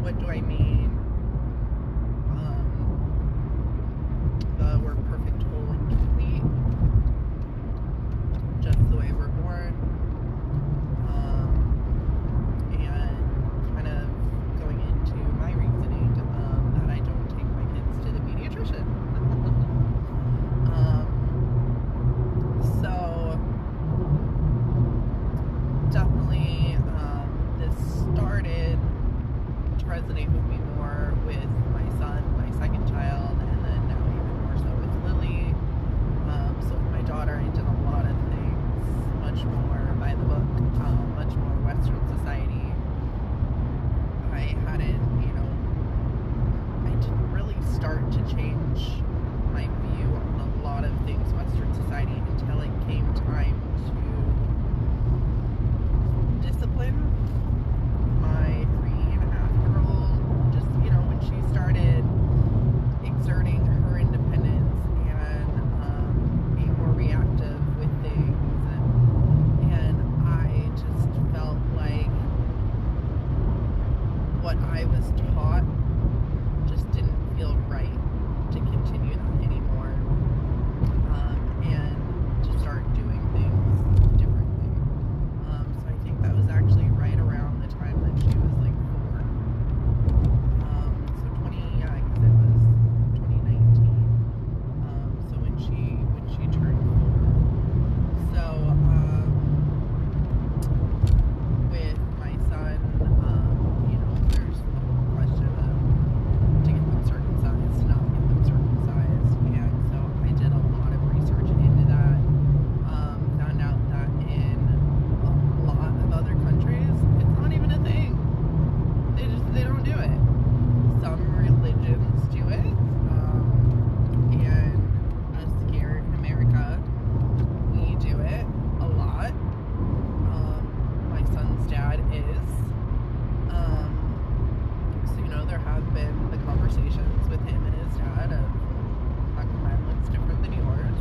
what do I mean? The we're perfect, whole, and complete, just the way we're born. And kind of going into my reasoning that I don't take my kids to the pediatrician. So definitely this started to resonate with me more with my son, my second child, and then now even more so with Lily. So with my daughter, I did a lot of things much more by the book, much more Western society. I hadn't, I didn't really start to change my view on a lot of things Western society until it came time to discipline my 3.5-year-old. Just, when she started exerting her independence and being more reactive with things, and I just felt like what I was taught just didn't feel right to continue that anymore, and to start doing things differently. So I think that was actually right around the time that she was like 4. So because it was 2019. So when she turned 4. So with my son, there's the whole question of to get them circumcised, to not get them circumcised, and so I did a lot of research into that. Found out that in a lot of other countries, it's not even a thing. They don't do it. Some religions do it, and us here in America, we do it a lot. My son's dad is. So, there have been the conversations with him and his dad of how come my looks different than yours.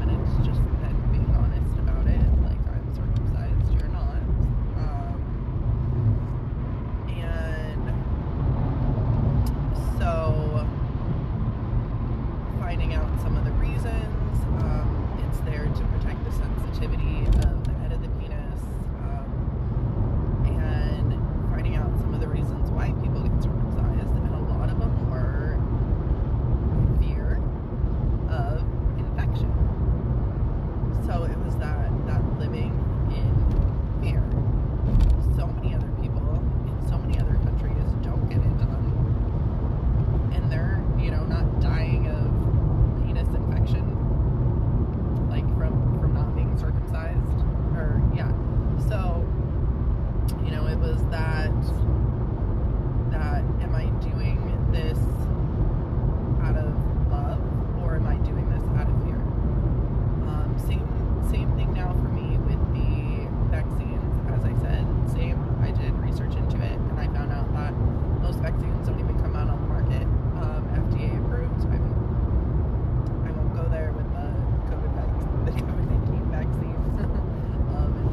And it's just then being honest about it, like I'm circumcised, you're not. And so finding out some of the reasons, it's there to protect the sensitivity of the head of the penis, and finding out some of the reasons why people get circumcised, and a lot of them were fear of infection. So it was that living in fear. So many other people in so many other countries don't get it done, and they're not dying of penis infection, like from not being circumcised, or so it was that am I doing this out of love, or am I doing this out of fear? Same thing now for me with the vaccines. As I said, I did research into it, and I found out that most vaccines don't even come out on the market FDA approved. I won't go there with the COVID-19 vaccines and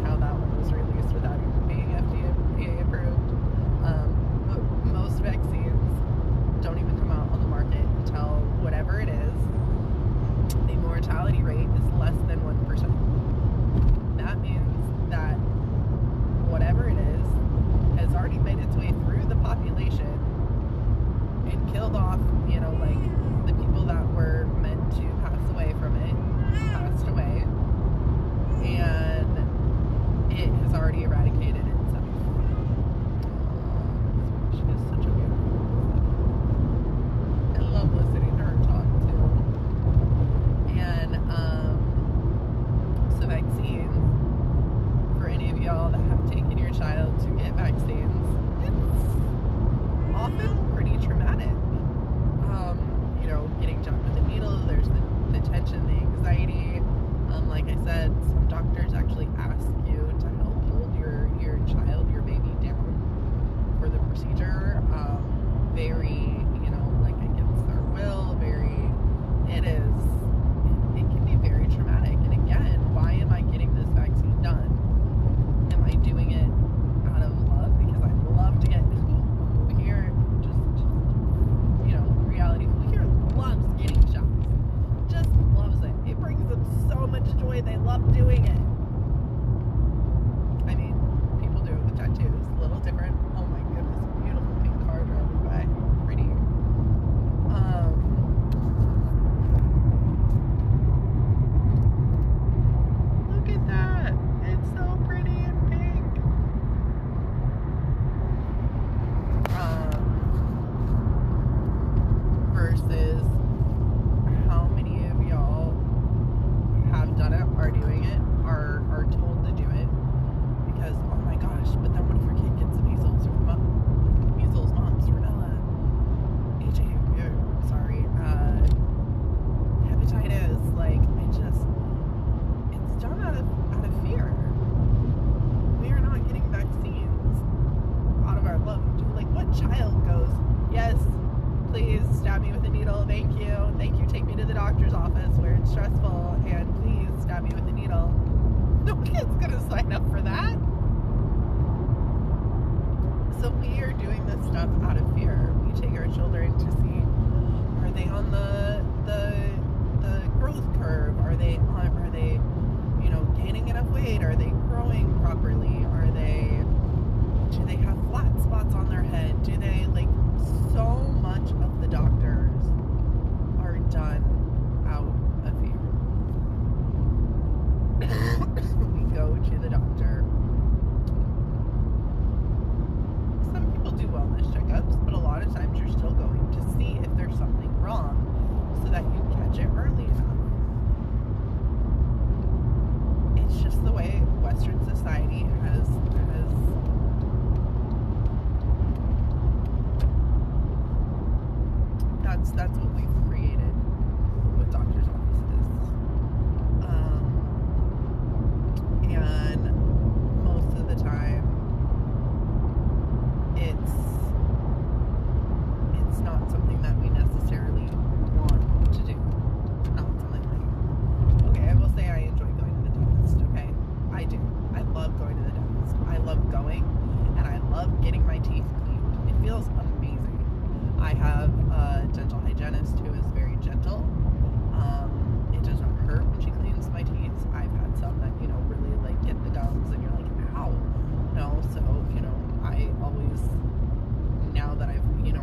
how that one was released without even being FDA approved. Most vaccines don't even come out on the market until whatever it is, the mortality rate is less than 1%. That means that whatever it is has already made its way through the population and killed off, the people that were meant to pass away from it, passed away, and it has already eradicated itself. She is such a beautiful woman. I love listening to her talk too. And so vaccines, for any of y'all that have taken your child to get vaccines, it's often pretty traumatic. stressful. Thank you. Thank you. Take me to the doctor's office where it's stressful, and please stab me with a needle. No kid's gonna sign up for that. So we are doing this stuff out of fear. We take our children to see, are they on the growth curve? Are they gaining enough weight? Are they growing properly? Do they have flat spots on their head? Do they, so much of the doctors are done out of fear. We go to the doctor. Some people do wellness checkups, but a lot of times you're still going to see if there's something wrong so that you catch it early enough. It's just the way Western society has that's what we've created with doctors' offices. And most of the time it's not something that we necessarily want to do. Not something like, okay, I will say I enjoy going to the dentist, okay? I do. I love going to the dentist. I love going, and I love getting my teeth cleaned. It feels amazing. I have a dental hygienist who is very gentle. It doesn't hurt when she cleans my teeth. I've had some that, really get the gums and you're like, ow. So, I always, now that I've,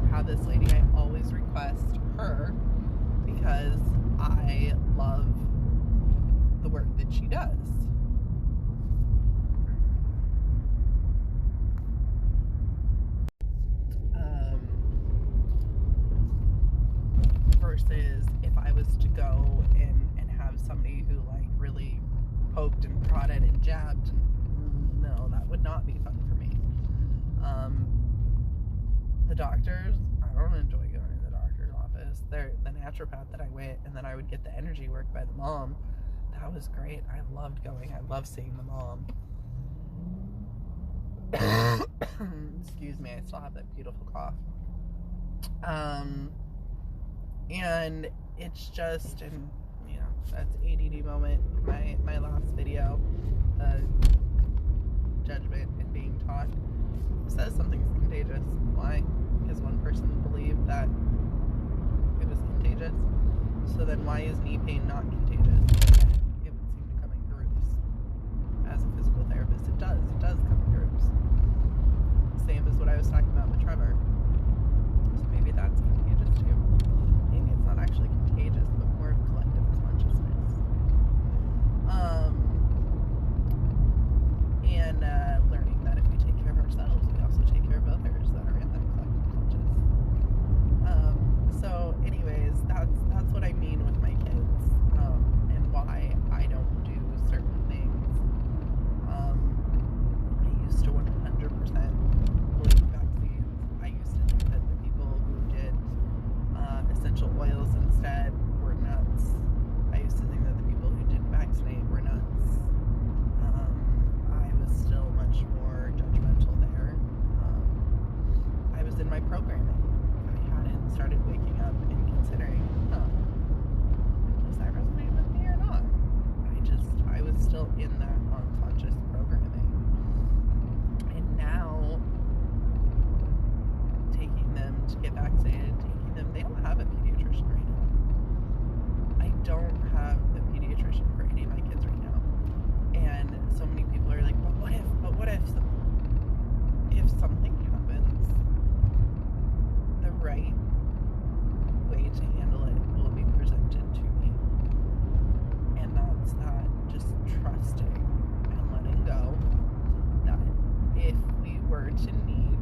had this lady, I always request her because I love the work that she does. Versus if I was to go and have somebody who really poked and prodded and jabbed, no, that would not be fun for me. The doctors, I don't enjoy going to the doctor's office. The naturopath that I went, and then I would get the energy work by the mom. That was great. I loved going. I loved seeing the mom. Excuse me, I still have that beautiful cough. And it's just, and that's ADD moment. My last video, judgment and being taught, says something's contagious. Why? Because one person believed that it was contagious. So then why is knee pain not contagious? It would seem to come in groups. As a physical therapist, it does come in groups. Same as what I was talking about with Trevor. So maybe that's contagious too. Maybe it's not actually contagious, but more of collective consciousness. And learning that if we take care of ourselves, we also take care of others that are in that collective consciousness. So anyways, that's what I mean with my kids, and why I don't do certain things. I used to 100% believe vaccines. I used to think that the people who did essential oils instead were nuts. I used to think that the people who didn't vaccinate were nuts. I was still much more judgmental there. I was in my programming. I hadn't started waking up and considering, does that resonate with me or not? I was still in that unconscious programming. And now, taking them to get vaccinated, they don't have a pediatrician right now. I don't have a pediatrician for any of my kids right now. And so many people are like, but what if something happens, the right way to handle it will be presented to me. And that's that, just trusting and letting go that if we were to need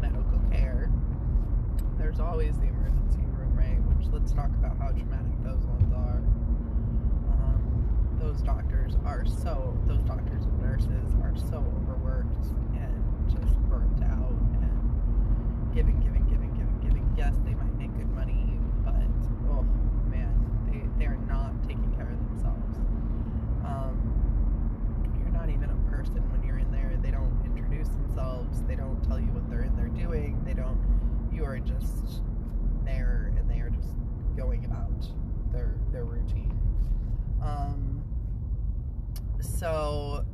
medical care, there's always the emergency room, right? Which, let's talk about how traumatic those ones are. Those doctors and nurses are so overworked and just burnt out and giving. Yes, they might make good money, but oh man, they are not taking care of themselves. You're not even a person when you're in there. They don't introduce themselves. They don't tell you what they're in there doing. You are just there and they are just going about their routine. So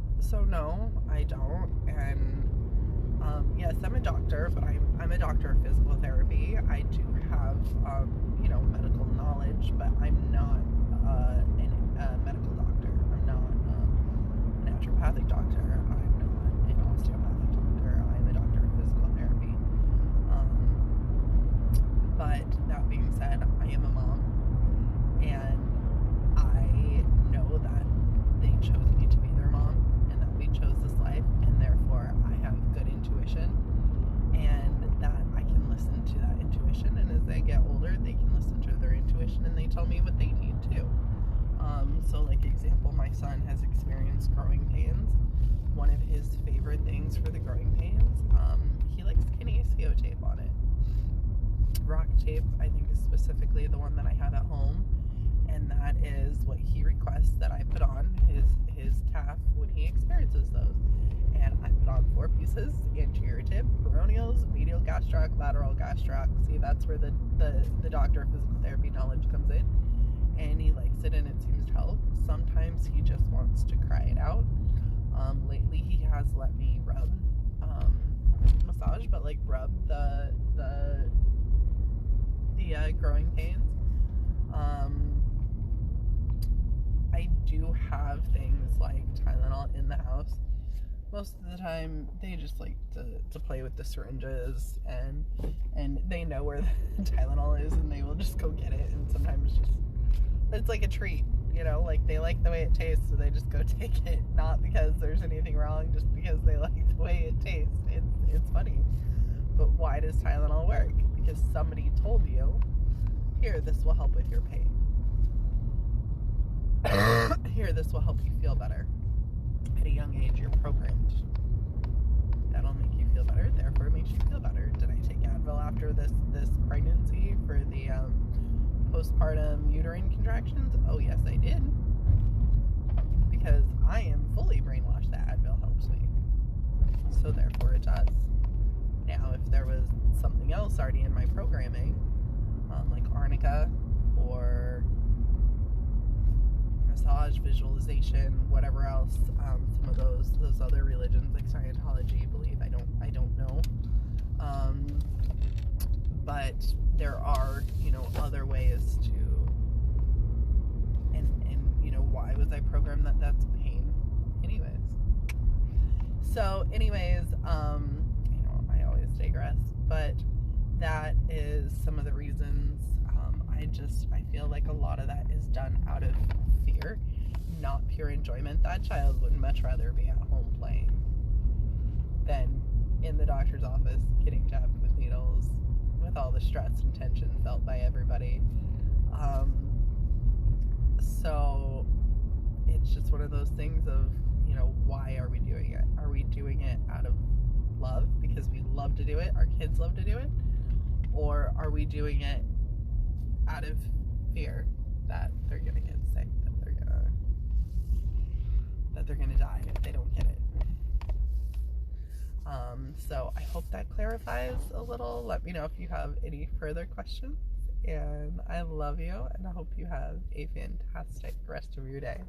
no, I don't. And yes, I'm a doctor, but I'm a doctor of physical therapy. I do have medical knowledge, but I'm not a medical doctor. I'm not a naturopathic doctor. I'm not an osteopathic doctor. I'm a doctor of physical therapy. But that being said, I am a mom, and I know that they chose me to be their mom, and that we chose this life, and therefore I have good intuition, and that I can listen to that intuition, and as they get older, they can listen to their intuition, and they tell me what they need too. So like example, my son has experienced growing pains. One of his favorite things for the growing pains, he likes kinesio tape on it. Rock tape, I think, is specifically the one that I have at home, and that is what he requests that I put on his calf when he experiences those. And I put on 4 pieces: anterior tib, peroneals, medial gastroc, lateral gastroc. See, that's where the doctor of physical therapy knowledge comes in. And he likes it, and it seems to help. Sometimes he just wants to cry it out. Lately he has let me rub, massage, but like rub the growing pains. I do have things like Tylenol in the house. Most of the time they just like to play with the syringes, and they know where the Tylenol is, and they will just go get it. And sometimes it's like a treat, like they like the way it tastes, so they just go take it, not because there's anything wrong, just because they like the way it tastes. It's funny. But why does Tylenol work? Because somebody told you, here, this will help with your pain. Here, this will help you feel better. At a young age, you're programmed. That'll make you feel better, therefore it makes you feel better. Did I take Advil after this pregnancy for the postpartum uterine contractions? Oh yes, I did. Because I am fully brainwashed that Advil helps me. So therefore it does. Now, if there was something else already in my programming, like arnica or massage, visualization, whatever else, some of those other religions like Scientology believe, I don't know. But there are, other ways to, and why was I programmed that that's pain? Anyways. So anyways, I always digress, but that is some of the reasons. I feel like a lot of that is done out of fear, not pure enjoyment. That child would much rather be at home playing than in the doctor's office getting jabbed with needles with all the stress and tension felt by everybody. So it's just one of those things of, why are we doing it? Are we doing it out of love because we love to do it, our kids love to do it? Or are we doing it out of fear that they're gonna get sick, that they're gonna die if they don't get it? So I hope that clarifies a little. Let me know if you have any further questions, and I love you, and I hope you have a fantastic rest of your day.